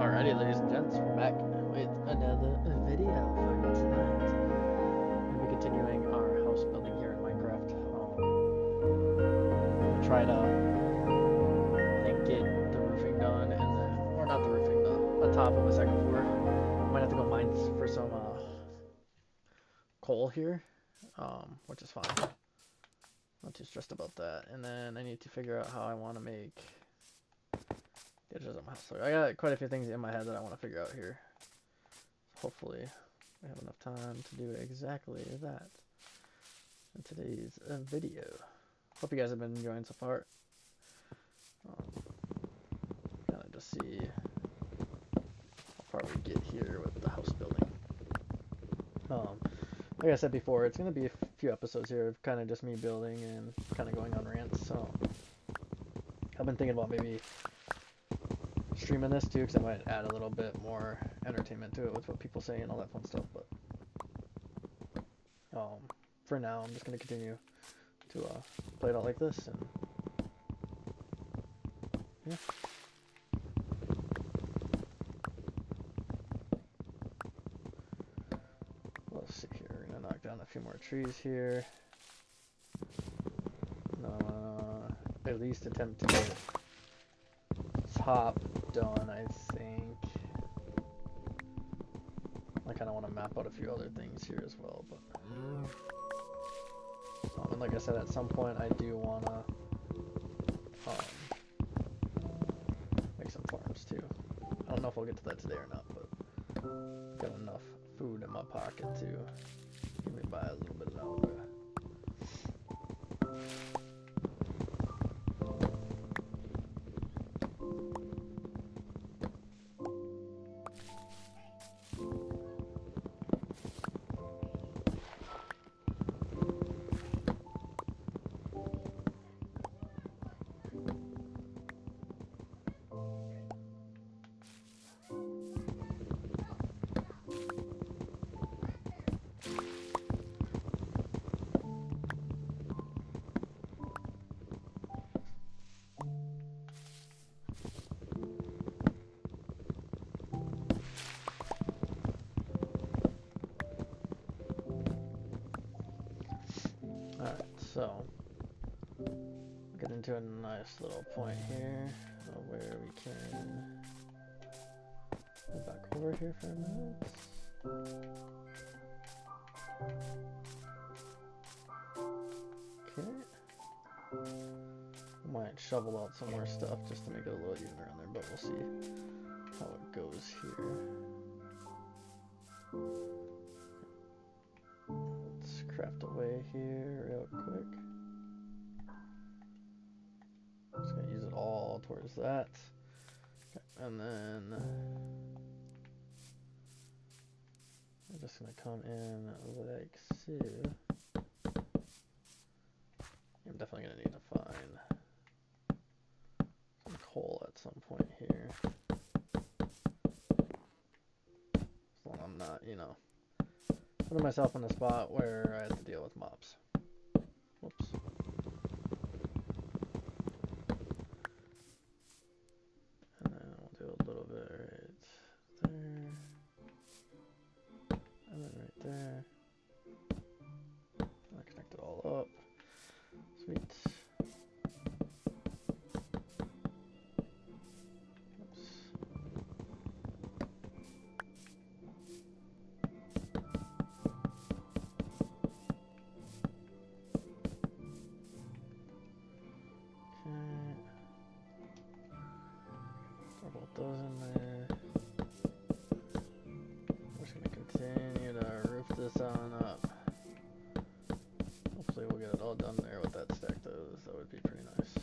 Alrighty, ladies and gents, we're back with another video for tonight. We'll be continuing our house building here in Minecraft. We'll try to, I think, get the roofing done, and then, or not the roofing, the top of a second floor. Might have to go mine for some coal here, which is fine. Not too stressed about that. And then I need to figure out how I want to make the edges of my house. So I got quite a few things in my head that I want to figure out here. Hopefully I have enough time to do exactly that in today's video. Hope you guys have been enjoying so far. Kind of just see how far we get here with the house building. Like I said before, it's going to be a few episodes here of kind of just me building and kind of going on rants. So I've been thinking about maybe streaming this too, because I might add a little bit more entertainment to it with what people say and all that fun stuff. But for now, I'm just going to continue to play it out like this, and yeah. Let's see here. We're going to knock down a few more trees here. At least attempt to get top done, I think. I kind of want to map out a few other things here as well, but and like I said, at some point I do want to make some farms too. I don't know if I'll get to that today or not, but got enough food in my pocket to get me by a little bit longer. So, get into a nice little point here where we can go back over here for a minute. Okay. Might shovel out some more stuff just to make it a little easier on there, but we'll see how it goes here. Let's craft away here real quick. Just gonna use it all towards that. And then I'm just gonna come in like so. I'm definitely gonna need to find some coal at some point here. So I'm not, putting myself in a spot where I have to deal with mobs. Whoops. And then we'll do a little bit right there. And then right there. And I connect it all up. Sweet. Oops. Those in there. We're just going to continue to roof this on up. Hopefully we'll get it all done there with that stack, though. That would be pretty nice.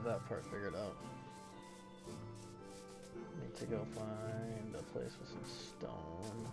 That part figured out. to go find a place with some stone.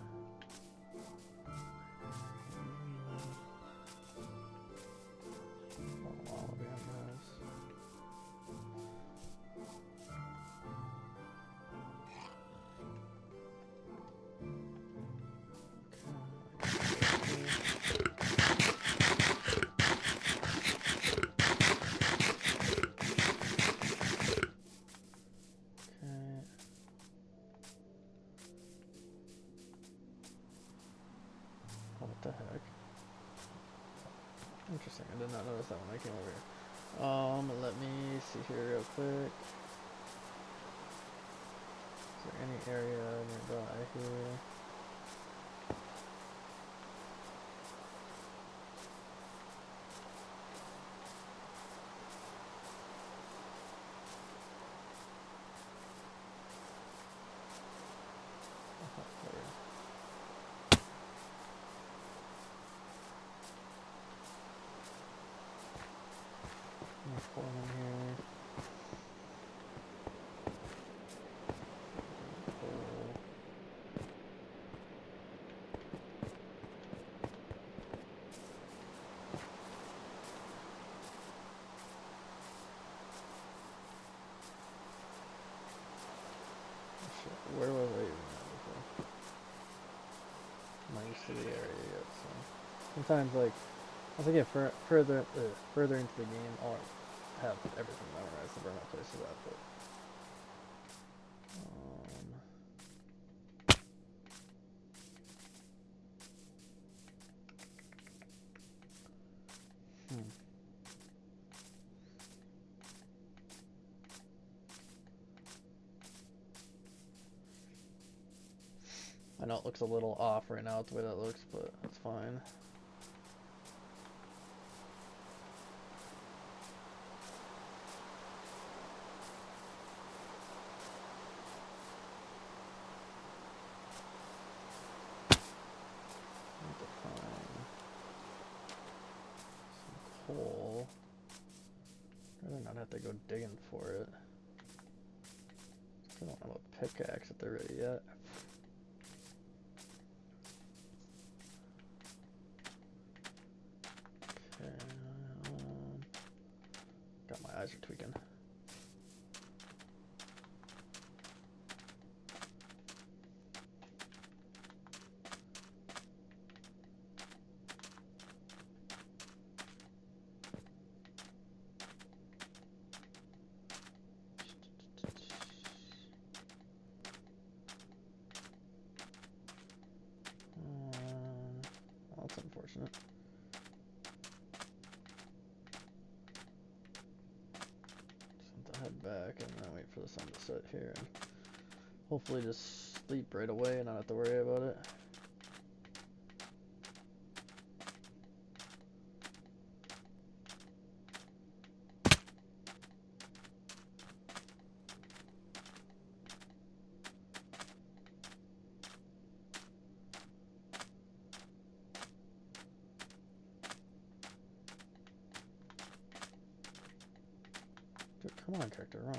What the heck? Interesting, I did not notice that when I came over here. Let me see here real quick. Is there any area nearby here? Pull in here. Where was I even at before? I'm not used to the area yet, so sometimes, like, as I get further into the game, I'll have everything memorized of where my place is at, but I know it looks a little off right now, the way that looks, but that's fine. Coal. I'd rather not have to go digging for it. I don't have a pickaxe if they're ready yet. Okay. Got my eyes are tweaking. Well, that's unfortunate. Just have to head back and then wait for the sun to set here and hopefully just sleep right away and not have to worry about it. Come on, tractor, run.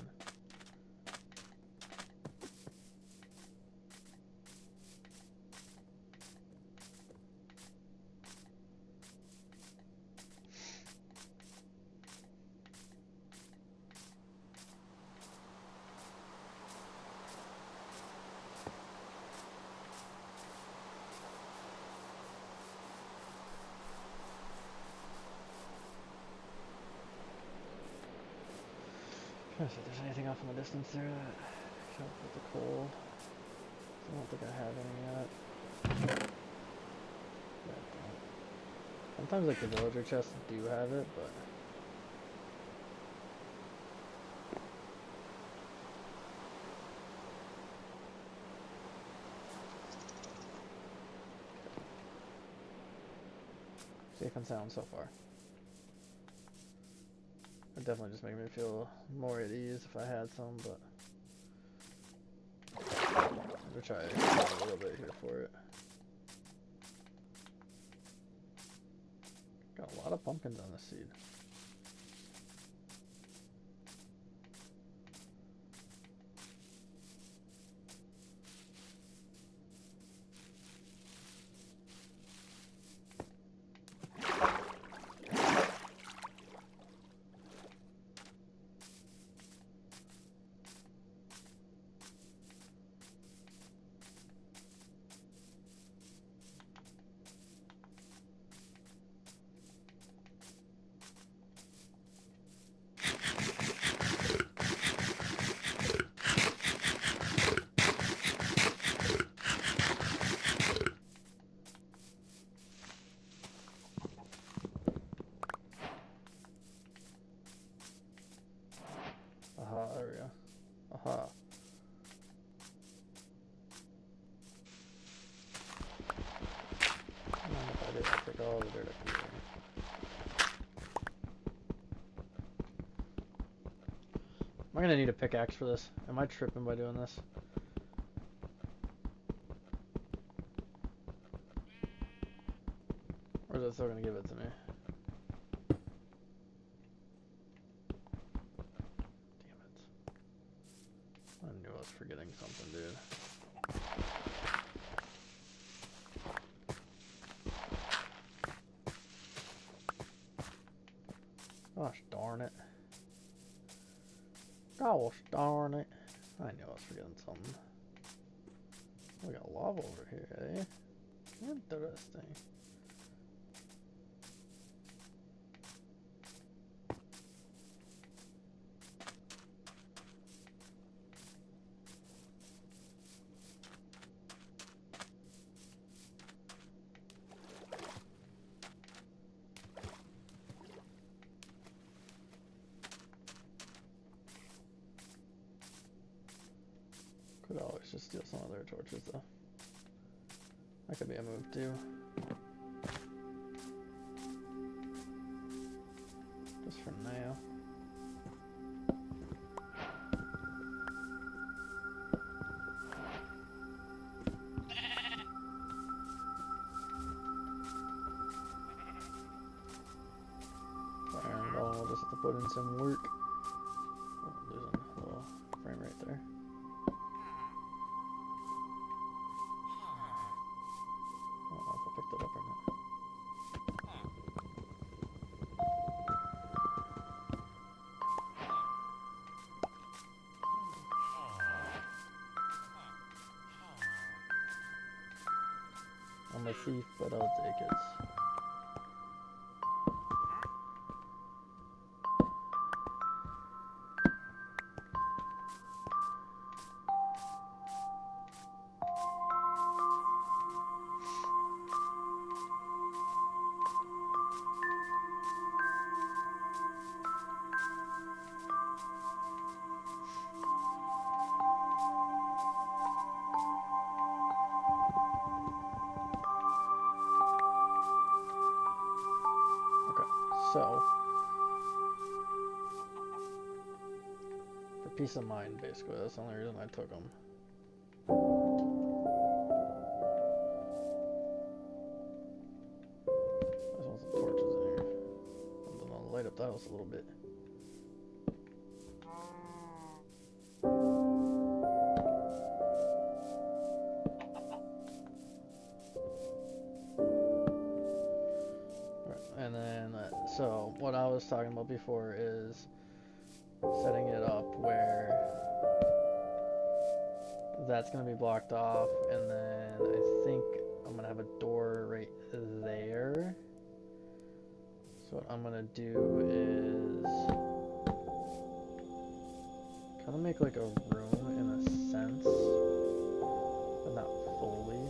Trying to see if there's anything off in the distance there that can help with the coal. I don't think I have any yet. Yeah, I don't. Sometimes like the villager chests do have it, but safe and sound so far. It definitely just made me feel more at ease if I had some, but I'm gonna try a little bit here for it. Got a lot of pumpkins on this seed. gonna need a pickaxe for this. Am I tripping by doing this? Or is it still gonna give it to me? Damn it. I knew I was forgetting something, dude. Gosh darn it. Gosh darn it. I knew I was forgetting something. We got lava over here, eh? Interesting. Could always just steal some other torches though. That could be a move too. Just for now. Iron golem will just have to put in some work. Oh, losing a little frame rate there. I don't know if I picked it up or not. I'm a thief, but I'll take it. So, for peace of mind, basically, that's the only reason I took them. I just want some torches in here. Something to light up the house a little bit. And then, so what I was talking about before is setting it up where that's going to be blocked off, and then I think I'm going to have a door right there. So what I'm going to do is kind of make like a room in a sense, but not fully.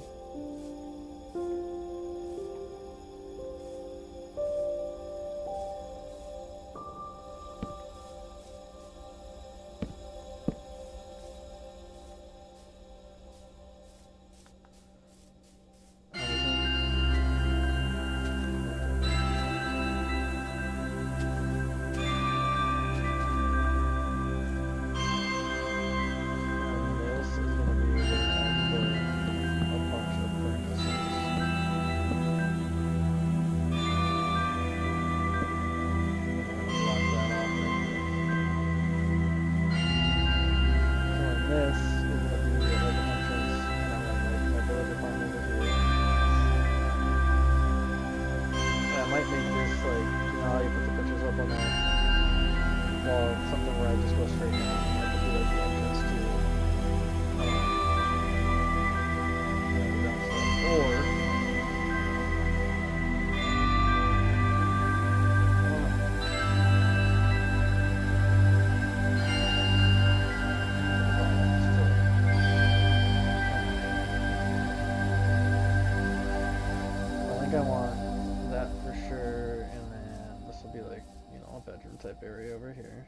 Type area over here.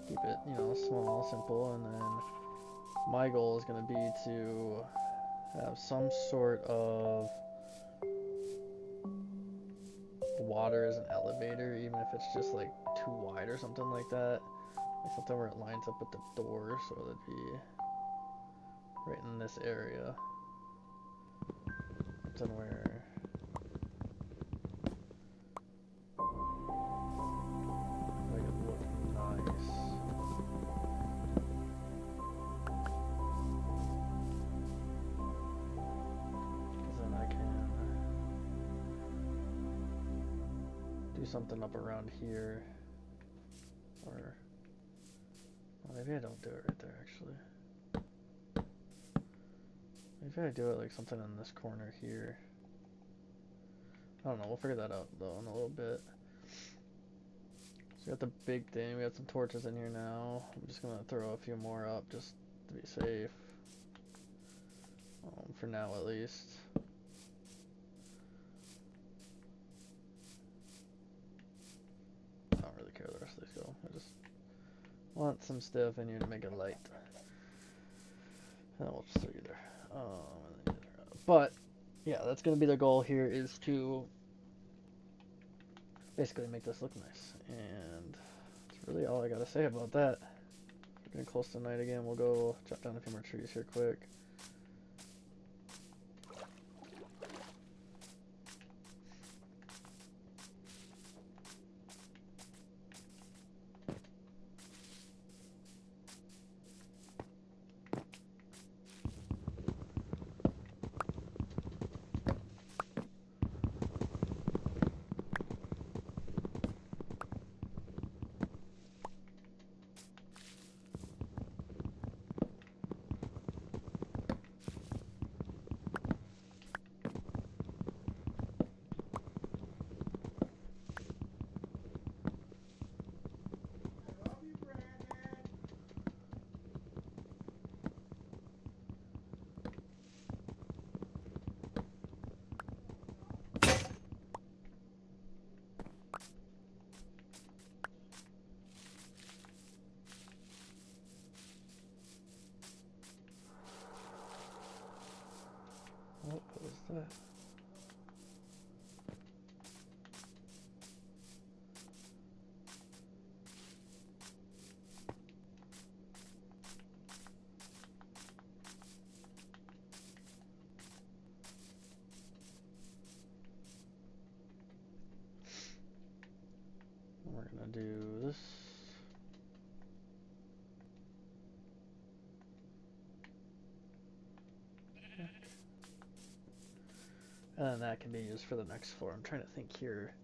Keep it, you know, small, simple, and then my goal is going to be to have some sort of water as an elevator, even if it's just like too wide or something like that. Like something where it lines up with the door, so it'd be right in this area. Something where like it look nice. Because then I can do something up around here. Or well, maybe I don't do it right there actually. Maybe I do it like something in this corner here. I don't know, we'll figure that out though in a little bit. So we got the big thing, we got some torches in here now. I'm just gonna throw a few more up just to be safe. For now at least. I don't really care where the rest of these go. I just want some stuff in here to make it light. And then we'll just throw you there. But yeah, that's gonna be the goal here, is to basically make this look nice. And that's really all I gotta say about that. We're getting close to night again. We'll go chop down a few more trees here quick. What was that? We're gonna do this. And then that can be used for the next floor. I'm trying to think here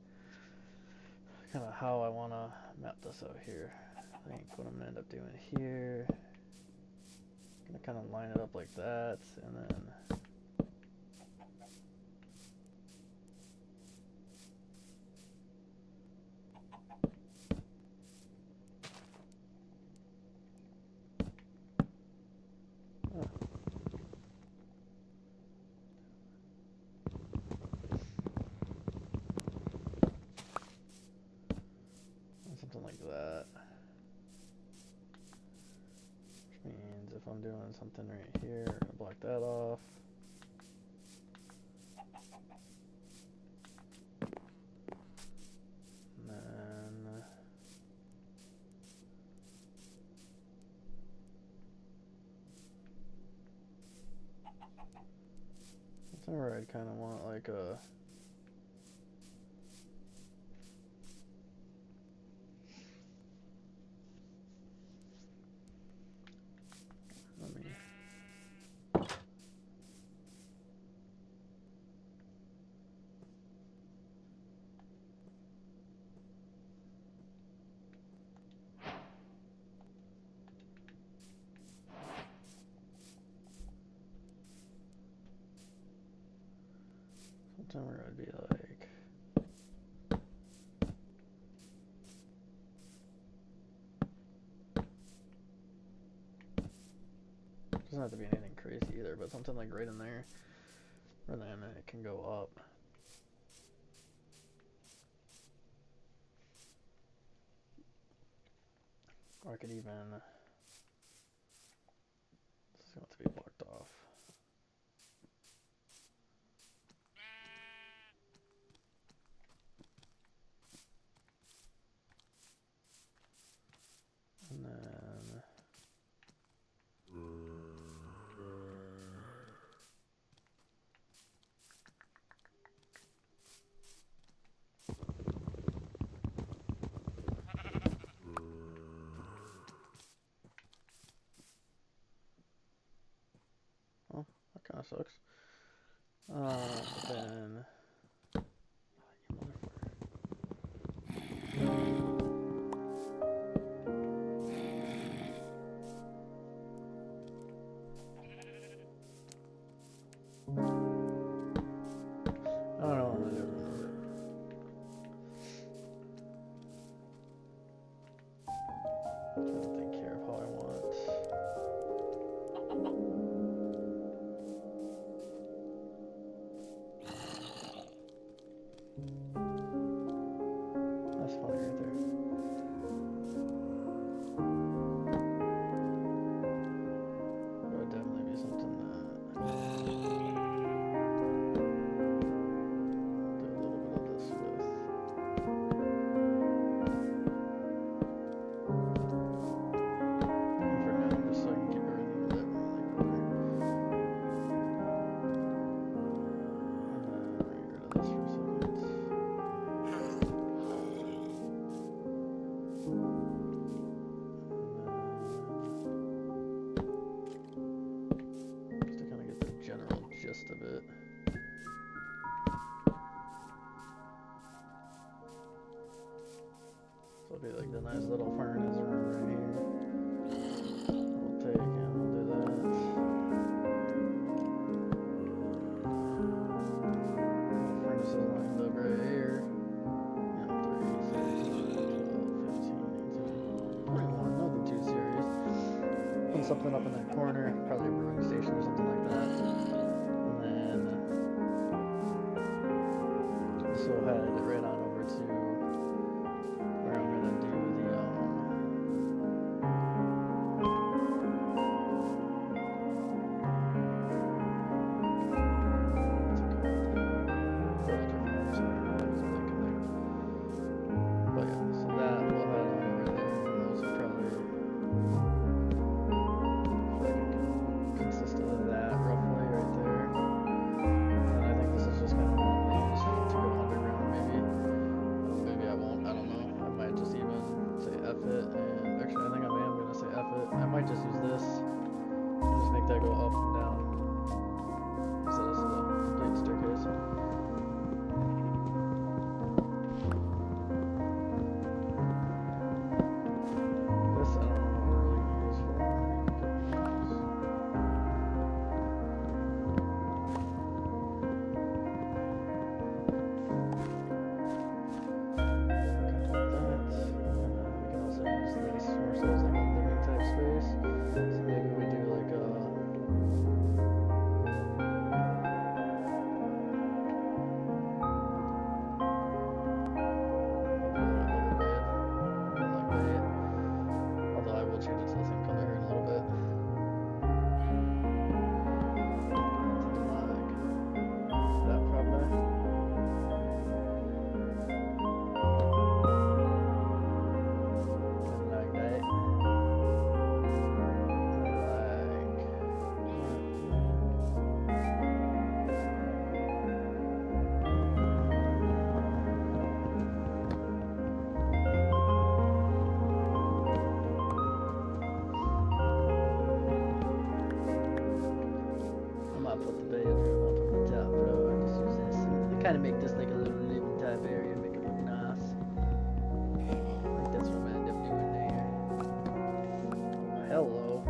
kind of how I want to map this out here. I think what I'm going to end up doing here, I'm going to kind of line it up like that, and then something like that. Which means if I'm doing something right here, I'm going to block that off. And then something where I'd kind of want like a something where I'd be like, doesn't have to be anything crazy either, but something like right in there, and then it can go up. Or I could even, this is going to be blocked off. That sucks. Then. I don't know what I do. Trying to think here of how I want. That's funny right there. That would definitely be something that. Do a little bit of this with. For now, just so I can keep everything lit really quick. And then get rid of this for a second. Just to kind of get the general gist of it. So it'll be like the nice little furnace room right here. We'll take and we'll do that. Little furnaces lined up right here. Yeah, 3, 6, 12, 15, 18, 21. Nothing too serious. Put something up in that corner, probably a brewing station or something like that. And then this will head right on over to where I'm gonna do the but yeah, so that will head on over there. And those will probably consist of that roughly right there. And I think this is just kind of one of these to go underground maybe. Maybe I won't, I don't know. I might just even say F it, and actually I think I am gonna say F it. I might just use this and just make that go up and down instead of the complete staircase. This I don't know what we're really gonna use for. Kind of make this like a little living type area, make it look nice. I think that's what I'm gonna end up doing there. Hello.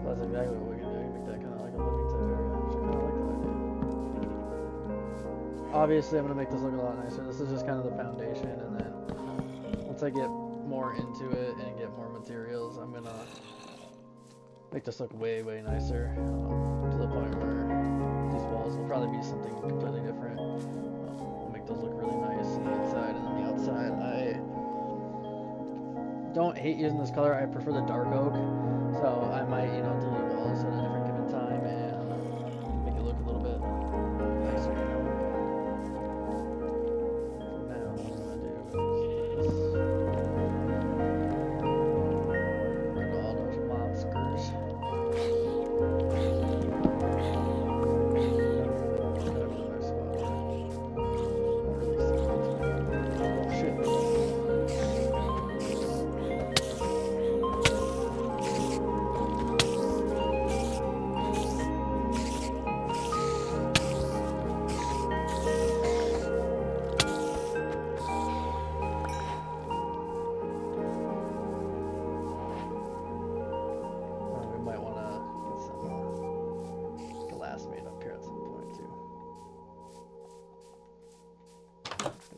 That's exactly what we're gonna do. Make that kind of like a living type area. Which I kind of like that idea. Obviously, I'm gonna make this look a lot nicer. This is just kind of the foundation, and then once I get more into it and get more materials, I'm gonna make this look way nicer, to the point where these walls will probably be something completely different. We'll make those look really nice on the inside, and on the outside I don't hate using this color. I prefer the dark oak, so I might do the walls at a different given time and make it look a little bit nicer, Now what I'm gonna do is this.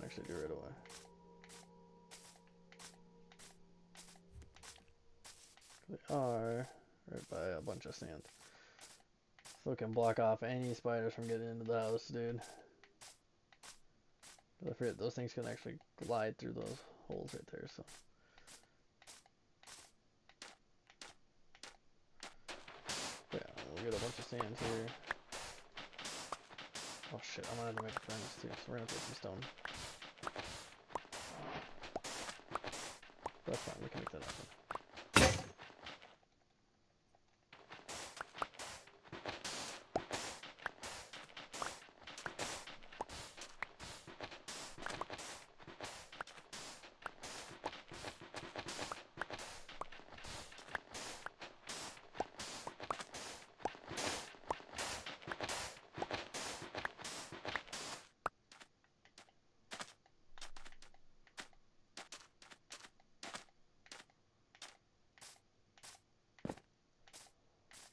actually do right away. We are right by a bunch of sand. So it can block off any spiders from getting into the house, dude. But I forget those things can actually glide through those holes right there, so. Yeah, we'll get a bunch of sand here. Oh shit, I'm gonna have to make a furnace too, so we're gonna take some stone. That's fine, we can make that happen.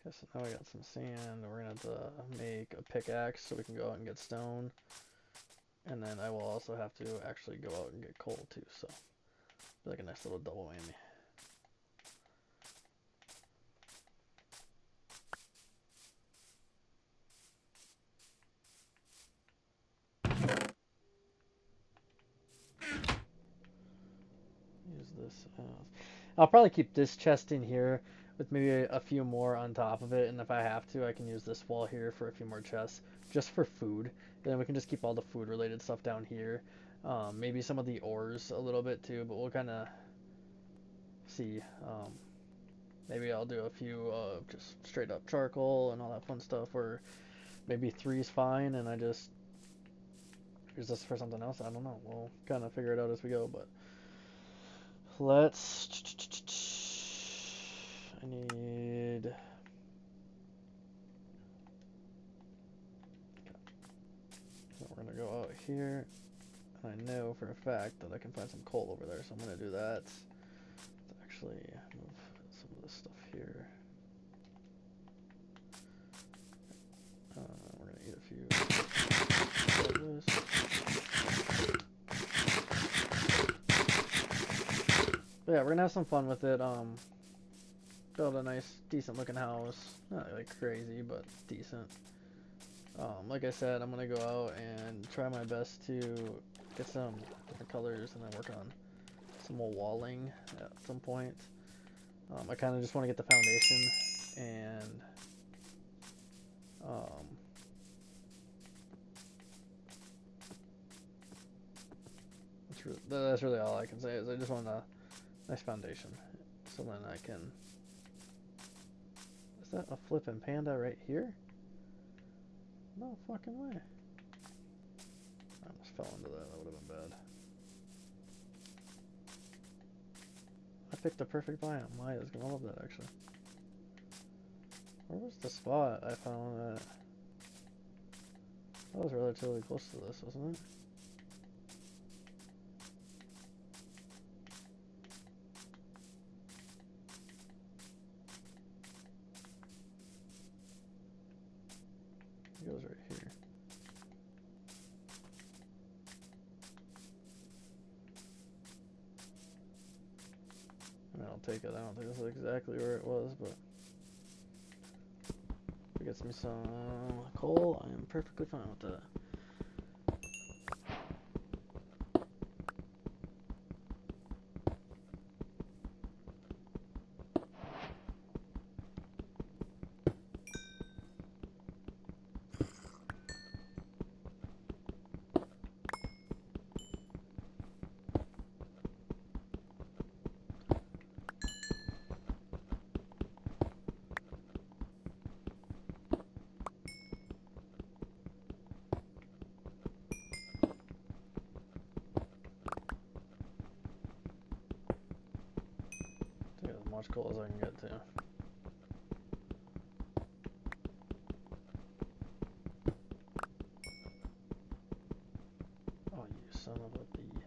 Okay, so now we got some sand. We're gonna have to make a pickaxe so we can go out and get stone. And then I will also have to actually go out and get coal too, so be like a nice little double whammy. Use this. I'll probably keep this chest in here with maybe a few more on top of it, and if I have to, I can use this wall here for a few more chests, just for food. And then we can just keep all the food related stuff down here. Maybe some of the ores a little bit too, but we'll kind of see. Maybe I'll do a few just straight up charcoal and all that fun stuff, or maybe 3 is fine, and I just use this for something else. I don't know. We'll kind of figure it out as we go, but let's. I need. So we're gonna go out here. And I know for a fact that I can find some coal over there, so I'm gonna do that. Let's actually move some of this stuff here. We're gonna eat a few of this. But yeah, we're gonna have some fun with it. Build a nice, decent looking house. Not like crazy, but decent. Like I said, I'm gonna go out and try my best to get some different colors and then work on some more walling at some point. I kind of just want to get the foundation and that's really all I can say is I just want a nice foundation, so then I can. Is that a flippin' panda right here? No fucking way. I almost fell into that. That would have been bad. I picked the perfect biome. Maya's gonna love that actually. Where was the spot I found that? That was relatively close to this, wasn't it? It goes right here. I mean, I'll take it. I don't think this is exactly where it was, but if it gets me some coal, I am perfectly fine with that. As much coal as I can get to. Oh, you son of a bee.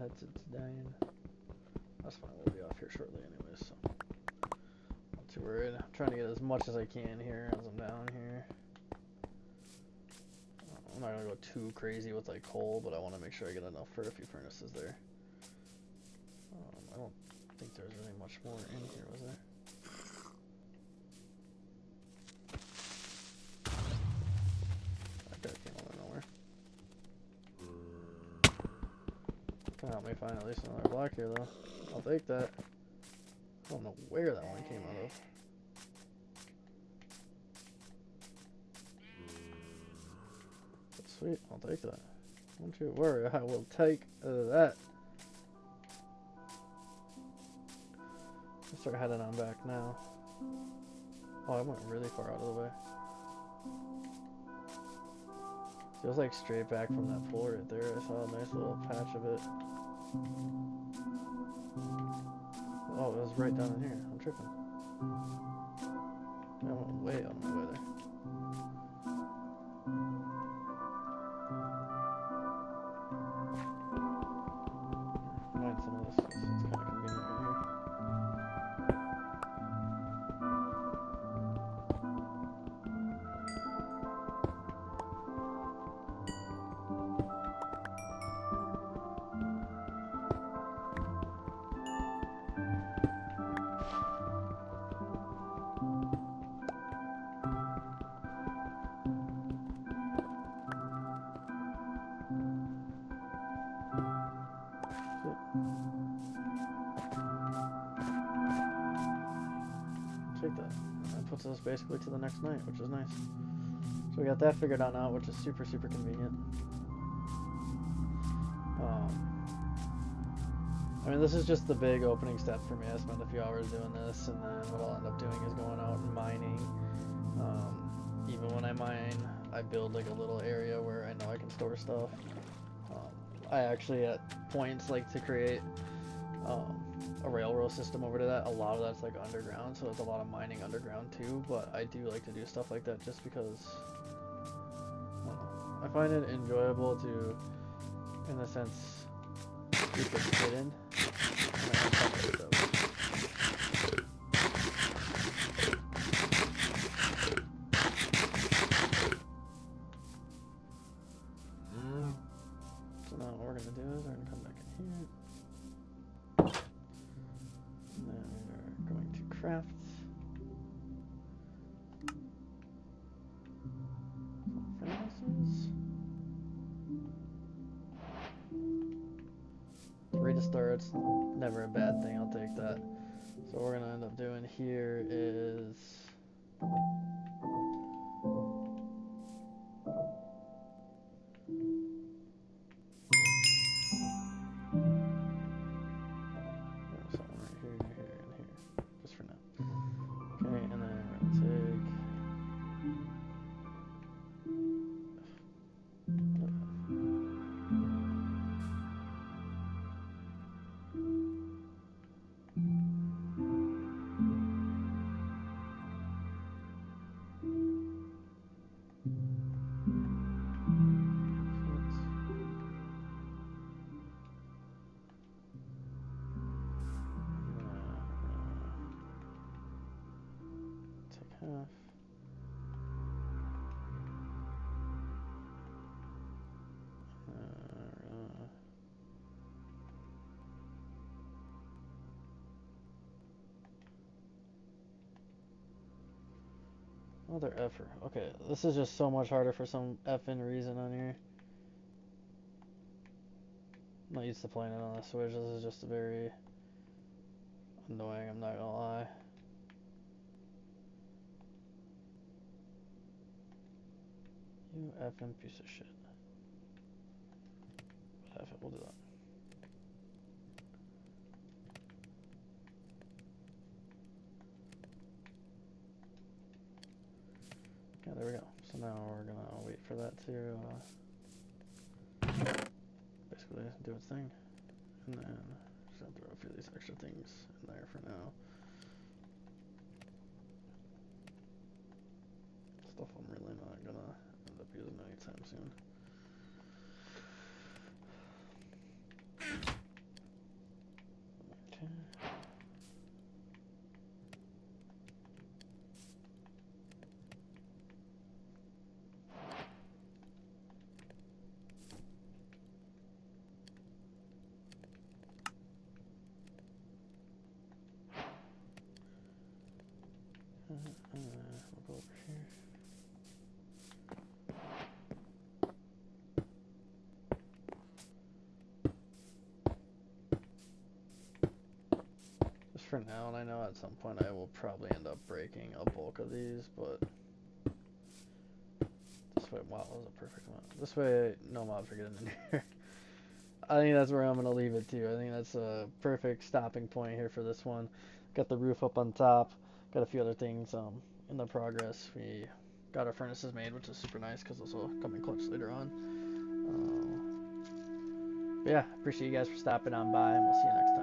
headset's dying. That's fine, we'll be off here shortly anyways, so not too worried. I'm trying to get as much as I can here as I'm down here. I'm not gonna go too crazy with like coal, but I want to make sure I get enough for a few furnaces there. I don't think there's really much more in here, was there? That guy came out of nowhere. Can help me find at least another block here though. I'll take that. I don't know where that one came out of. But sweet, I'll take that. Don't you worry, I will take that. Let's start heading on back now. Oh, I went really far out of the way. It was like straight back from that pool right there. I saw a nice little patch of it. Oh, it was right down in here. I'm tripping. I went way out of my way there. Find some of this. It's kind of convenient right here. Take that. That puts us basically to the next night, which is nice. So we got that figured out now, which is super, super convenient. I mean, this is just the big opening step for me. I spent a few hours doing this, and then what I'll end up doing is going out and mining. Even when I mine, I build like a little area where I know I can store stuff. I actually at points like to create a railroad system over to that. A lot of that's like underground, so it's a lot of mining underground too, but I do like to do stuff like that just because I find it enjoyable to, in a sense, keep it hidden. And I have fun with those. So now what we're gonna do is we're gonna come back in here. And then we're going to craft some furnaces. 3 to start, it's never a bad thing, I'll take that. So what we're gonna end up doing here is something right here, and here, and here, just for now. Okay, and then we're gonna take half. Mother effer. Okay, this is just so much harder for some effing reason on here. I'm not used to playing it on the Switch. This is just very annoying, I'm not gonna lie. You effing piece of shit. But F it, we'll do that. Yeah, there we go. So now we're gonna wait for that to basically do its thing. And then just gonna throw a few of these extra things in there for now. Stuff I'm really not gonna end up using anytime soon. for now, and I know at some point I will probably end up breaking a bulk of these, but this way, wow, that was a perfect one. This way, no mobs are getting in here. I think that's where I'm going to leave it too. I think that's a perfect stopping point here for this one. Got the roof up on top. Got a few other things in the progress. We got our furnaces made, which is super nice because those will come in clutch later on. But yeah, appreciate you guys for stopping on by, and we'll see you next time.